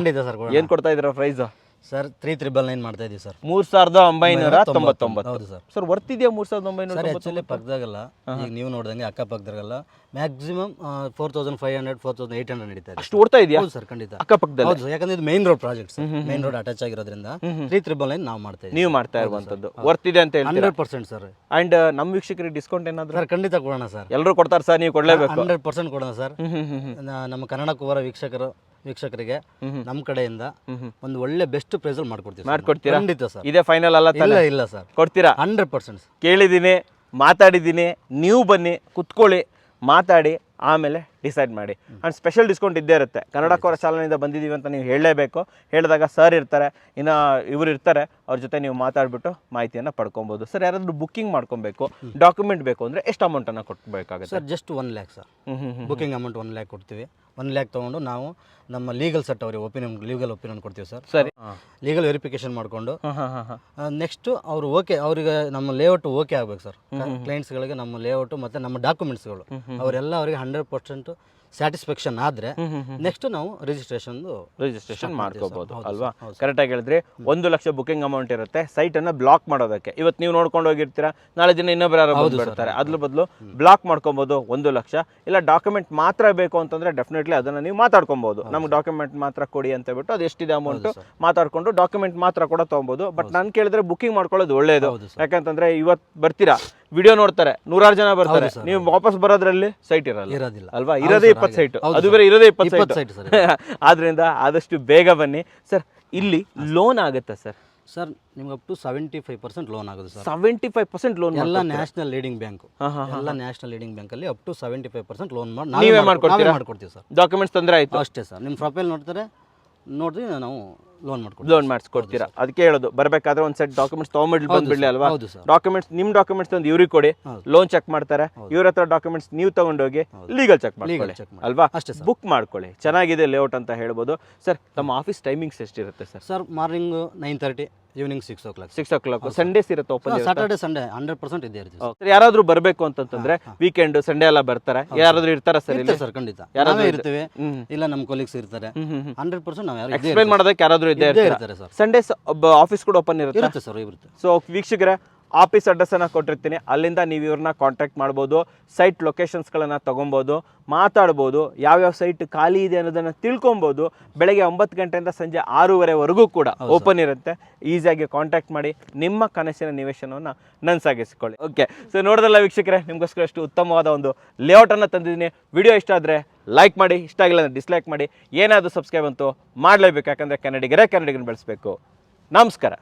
ಏನು ಕೊಡ್ತಾ ಇದ್ದೀರಾ ಪ್ರೈಸ್? ಸರ್ 3999 ಮಾಡ್ತಾ ಇದೀವಿ ಸರ್. 3999. ಹೌದು ಸರ್. ಸರ್ ವರ್ತ್ ಇದೆಯಾ 3999? ಸರ್ ಆಕ್ಚುಲಿ ಪಕ್ಕದಾಗಲ್ಲ, ಈಗ ನೀವು ನೋಡ್ದಂಗೆ ಅಕ್ಕಪಕ್ಕದಾಗಲ್ಲ ಮ್ಯಾಕ್ಸಿಮಮ್ 4500 4800 ನಡೀತಾ ಇದೆ. ಅಷ್ಟು ಓಡ್ತಾ ಇದೆಯಾ? ಹೌದು ಸರ್, ಖಂಡಿತ ಅಕ್ಕಪಕ್ಕದಲ್ಲಿ. ಹೌದು, ಯಾಕಂದ್ರೆ ಇದು main road project sir. Main road attach ಆಗಿರೋದ್ರಿಂದ 3999 ನಾವು ಮಾಡ್ತಾ ಇದ್ದೀವಿ. ನೀವು ಮಾಡ್ತಾ ಇರುವಂತದ್ದು ವರ್ತ್ ಇದೆ ಅಂತ ಹೇಳ್ತೀರಾ? 100% ಸರ್. ಅಂಡ್ ನಮ್ಮ ವೀಕ್ಷಕರಿಗೆ ಡಿಸ್ಕೌಂಟ್ ಏನಾದ್ರು? ಸರ್ ಖಂಡಿತ ಕೊಡೋಣ ಸರ್. ಎಲ್ಲರೂ ಕೊಡ್ತಾರೆ ಸರ್, ನೀವು ಕೊಡಲೇಬೇಕು. 100% ಕೊಡೋಣ ಸರ್. ನಮ್ಮ ಕನ್ನಡ ಕುವರ ವೀಕ್ಷಕರಿಗೆ ನಮ್ಮ ಕಡೆಯಿಂದ ಒಂದು ಒಳ್ಳೆ ಬೆಸ್ಟ್ ಪ್ರೈಸ್ ಅಲ್ಲಿ ಮಾಡ್ಕೊಡ್ತೀರಾ? ಖಂಡಿತ ಸರ್. ಇದೇ ಫೈನಲ್ ಅಲ್ಲ? ಇಲ್ಲ ಸರ್, ಕೊಡ್ತೀರಾ? 100%. ಕೇಳಿದ್ದೀನಿ, ಮಾತಾಡಿದ್ದೀನಿ, ನೀವು ಬನ್ನಿ, ಕುತ್ಕೊಳ್ಳಿ, ಮಾತಾಡಿ, ಆಮೇಲೆ ಡಿಸೈಡ್ ಮಾಡಿ. ಆ್ಯಂಡ್ ಸ್ಪೆಷಲ್ ಡಿಸ್ಕೌಂಟ್ ಇದ್ದೇ ಇರುತ್ತೆ. ಕನ್ನಡ ಕೋರ ಚಾಲನೆಯಿಂದ ಬಂದಿದ್ದೀವಿ ಅಂತ ನೀವು ಹೇಳಲೇಬೇಕು. ಹೇಳಿದಾಗ ಸರ್ ಇರ್ತಾರೆ, ಇನ್ನು ಇವರು ಇರ್ತಾರೆ, ಅವ್ರ ಜೊತೆ ನೀವು ಮಾತಾಡ್ಬಿಟ್ಟು ಮಾಹಿತಿಯನ್ನು ಪಡ್ಕೊಬೋದು. ಸರ್ ಯಾರಾದರೂ ಬುಕ್ಕಿಂಗ್ ಮಾಡ್ಕೊಬೇಕು, ಡಾಕ್ಯುಮೆಂಟ್ ಬೇಕು ಅಂದರೆ ಎಷ್ಟು ಅಮೌಂಟನ್ನು ಕೊಟ್ಟಬೇಕಾಗುತ್ತೆ sir? Just 1 lakh sir. Booking amount 1 lakh ಕೊಡ್ತೀವಿ. 1 lakh ತೊಗೊಂಡು ನಾವು ನಮ್ಮ ಲೀಗಲ್ ಸೆಟ್ ಅವ್ರಿಗೆ ಲೀಗಲ್ ಒಪಿನಿಯನ್ ಕೊಡ್ತೀವಿ ಸರ್. ಸರಿ, ಲೀಗಲ್ ವೆರಿಫಿಕೇಶನ್ ಮಾಡಿಕೊಂಡು ನೆಕ್ಸ್ಟ್ ಅವರು ಅವ್ರಿಗೆ ನಮ್ಮ ಲೇಔಟ್ ಓಕೆ ಆಗ್ಬೇಕು ಸರ್. ಕ್ಲೈಂಟ್ಸ್ಗಳಿಗೆ ನಮ್ಮ ಲೇಔಟ್ ಮತ್ತು ನಮ್ಮ ಡಾಕ್ಯುಮೆಂಟ್ಸ್ಗಳು ಅವರೆಲ್ಲ ಅವರಿಗೆ 100% ಸ್ಯಾಟಿಸ್ಫ್ಯಾಕ್ಷನ್ ಆದ್ರೆ ನೆಕ್ಸ್ಟ್ ನಾವು ರಿಜಿಸ್ಟ್ರೇಷನ್ ಮಾಡ್ಕೋಬಹುದು ಅಲ್ವಾ? ಕರೆಕ್ಟಾಗಿ ಹೇಳಿದ್ರಿ. 1 ಲಕ್ಷ ಬುಕಿಂಗ್ ಅಮೌಂಟ್ ಇರುತ್ತೆ ಸೈಟ್ ಅನ್ನ ಬ್ಲಾಕ್ ಮಾಡೋದಕ್ಕೆ. ಇವತ್ತು ನೀವು ನೋಡ್ಕೊಂಡು ಹೋಗಿರ್ತೀರಾ, ನಾಳೆ ದಿನ ಇನ್ನೊಬ್ಬರು ಯಾರು ಬರ್ತಾರೆ, ಅದ್ರ ಬದಲು ಬ್ಲಾಕ್ ಮಾಡ್ಕೊಬಹುದು 1 ಲಕ್ಷ. ಇಲ್ಲ ಡಾಕ್ಯುಮೆಂಟ್ ಮಾತ್ರ ಬೇಕು ಅಂತಂದ್ರೆ ಡೆಫಿನೆಟ್ಲಿ ಅದನ್ನ ನೀವು ಮಾತಾಡ್ಕೊಬಹುದು. ನಮ್ಗೆ ಡಾಕ್ಯುಮೆಂಟ್ ಮಾತ್ರ ಕೊಡಿ ಅಂತ ಹೇಳ್ಬಿಟ್ಟು ಅದು ಎಷ್ಟಿದೆ ಅಮೌಂಟ್ ಮಾತಾಡ್ಕೊಂಡು ಡಾಕ್ಯುಮೆಂಟ್ ಮಾತ್ರ ಕೂಡ ತಗೊಬಹುದು. ಬಟ್ ನಾನು ಕೇಳಿದ್ರೆ ಬುಕಿಂಗ್ ಮಾಡ್ಕೊಳ್ಳೋದು ಒಳ್ಳೇದು. ಯಾಕಂತಂದ್ರೆ ಇವತ್ತು ಬರ್ತೀರಾ, ವಿಡಿಯೋ ನೋಡ್ತಾರೆ, 100 ಜನ ಬರ್ತಾರೆ, ನೀವು ವಾಪಸ್ ಬರೋದ್ರಲ್ಲಿ ಸೈಟ್ ಇರೋದಿಲ್ಲ ಅಲ್ವಾ? ಇರೋದೇ 20 ಸೈಟ್, ಅದು ಬೇರೆ ಇರೋದೇ 20 ಸೈಟ್. ಆದ್ರಿಂದ ಆದಷ್ಟು ಬೇಗ ಬನ್ನಿ. ಸರ್ ಇಲ್ಲಿ ಲೋನ್ ಆಗುತ್ತಾ ಸರ್? ಸರ್ ನಿಮ್ಗೆ ಅಪ್ ಟು 75% ಲೋನ್ ಆಗುತ್ತೆ ಸರ್. 75% ಲೋನ್ ಎಲ್ಲ ನ್ಯಾಷನಲ್ ಲೀಡಿಂಗ್ ಬ್ಯಾಂಕ್, ಎಲ್ಲ ನ್ಯಾಷನಲ್ ಲೀಡಿಂಗ್ ಬ್ಯಾಂಕ್ ಅಲ್ಲಿ ಅಪ್ ಟು 75% ಲೋನ್ ನೀವೇ ಮಾಡ್ಕೊಡ್ತೀವಿ ಸರ್. ಡಾಕ್ಯುಮೆಂಟ್ಸ್ ತೊಂದರೆ ಆಯ್ತು ಅಷ್ಟೇ ಸರ್. ನಿಮ್ಮ ಪ್ರೊಫೈಲ್ ನೋಡಿದ್ರೆ ನಾವು ಲೋನ್ ಮಾಡಿಸ್ಕೊಡ್ತೀರಾ. ಅದಕ್ಕೆ ಹೇಳೋದು, ಬರಬೇಕಾದ್ರೆ ಒಂದು ಸೆಟ್ ಡಾಕ್ಯುಮೆಂಟ್ಸ್ ತೊಗೊಂಡ್ಬಿಟ್ಟು ಬಂದ್ಬಿಡ್ಲಿ ಅಲ್ವಾ? ಡಾಕ್ಯುಮೆಂಟ್ಸ್ ನಿಮ್ಮ ಡಾಕ್ಯುಮೆಂಟ್ಸ್ ತಂದು ಇವ್ರಿಗೆ ಕೊಡಿ, ಲೋನ್ ಚೆಕ್ ಮಾಡ್ತಾರೆ. ಇವ್ರ ಹತ್ರ ಡಾಕ್ಯುಮೆಂಟ್ಸ್ ನೀವು ತಗೊಂಡೋಗಿ ಲೀಗಲ್ ಚೆಕ್ ಮಾಡ್ಕೊಳ್ಳಿ ಅಲ್ವಾ? ಬುಕ್ ಮಾಡ್ಕೊಳ್ಳಿ. ಚೆನ್ನಾಗಿದೆ ಲೇಔಟ್ ಅಂತ ಹೇಳ್ಬೋದು. ಸರ್ ನಮ್ಮ ಆಫೀಸ್ ಟೈಮಿಂಗ್ಸ್ ಎಷ್ಟಿರುತ್ತೆ sir? Sir morning 9:30, evening 6 o'clock. 6 o'clock. Sundays ಇರುತ್ತೆ ಓಪನ್? ಸಾಟರ್ಡೆ ಸಂಡೇ 100% ಇದ್ದೇ ಇರುತ್ತೆ. ಯಾರಾದ್ರೂ ಬರ್ಬೇಕು ಅಂತಂದ್ರೆ ವೀಕೆಂಡ್ ಸಂಡೇ ಎಲ್ಲ ಬರ್ತಾರೆ, ಯಾರಾದ್ರೂ ಇರ್ತಾರ ಸರ್? ಸರ್ ಖಂಡಿತ ಯಾರಾದ್ರೂ ಇರ್ತೀವಿ, ಇಲ್ಲ ನಮ್ಮ ಕೊಲೀಗ್ಸ್ ಇರ್ತಾರೆ. 100% ನಾವು ಯಾರು ಎಕ್ಸ್ಪ್ಲೈನ್ ಮಾಡೋದಕ್ಕೆ ಯಾರಾದ್ರೂ ಇದ್ದೇ ಇರ್ತಾರೆ ಸರ್. ಸಂಡೇಸ್ ಆಫೀಸ್ ಕೂಡ ಓಪನ್ ಇರುತ್ತೆ ಸರ್? ಇರುತ್ತೆ. ಸೊ ವೀಕ್ಷಕರೇ, ಆಫೀಸ್ ಅಡ್ರೆಸ್ಸನ್ನು ಕೊಟ್ಟಿರ್ತೀನಿ, ಅಲ್ಲಿಂದ ನೀವು ಇವ್ರನ್ನ ಕಾಂಟ್ಯಾಕ್ಟ್ ಮಾಡ್ಬೋದು. ಸೈಟ್ ಲೊಕೇಶನ್ಸ್ಗಳನ್ನು ತೊಗೊಬೋದು, ಮಾತಾಡ್ಬೋದು, ಯಾವ್ಯಾವ ಸೈಟ್ ಖಾಲಿ ಇದೆ ಅನ್ನೋದನ್ನು ತಿಳ್ಕೊಬೋದು. ಬೆಳಗ್ಗೆ 9 ಗಂಟೆಯಿಂದ ಸಂಜೆ 6:30ವರೆಗೂ ಕೂಡ ಓಪನ್ ಇರುತ್ತೆ. ಈಸಿಯಾಗಿ ಕಾಂಟ್ಯಾಕ್ಟ್ ಮಾಡಿ ನಿಮ್ಮ ಕನಸಿನ ನಿವೇಶನವನ್ನು ನನಸಾಗಿಸ್ಕೊಳ್ಳಿ. ಓಕೆ, ಸೊ ನೋಡಿದ್ರಲ್ಲ ವೀಕ್ಷಕರೇ, ನಿಮಗೋಸ್ಕರ ಎಷ್ಟು ಉತ್ತಮವಾದ ಒಂದು ಲೇಔಟನ್ನು ತಂದಿದ್ದೀನಿ. ವಿಡಿಯೋ ಇಷ್ಟ ಆದರೆ ಲೈಕ್ ಮಾಡಿ, ಇಷ್ಟ ಆಗಿಲ್ಲ ಅಂದರೆ ಡಿಸ್ಲೈಕ್ ಮಾಡಿ. ಏನಾದರೂ ಸಬ್ಸ್ಕ್ರೈಬ್ ಅಂತೂ ಮಾಡಲೇಬೇಕು, ಯಾಕಂದರೆ ಕನ್ನಡಿಗರೇ ಕನ್ನಡಿಗರನ್ನ ಬೆಳೆಸಬೇಕು. ನಮಸ್ಕಾರ.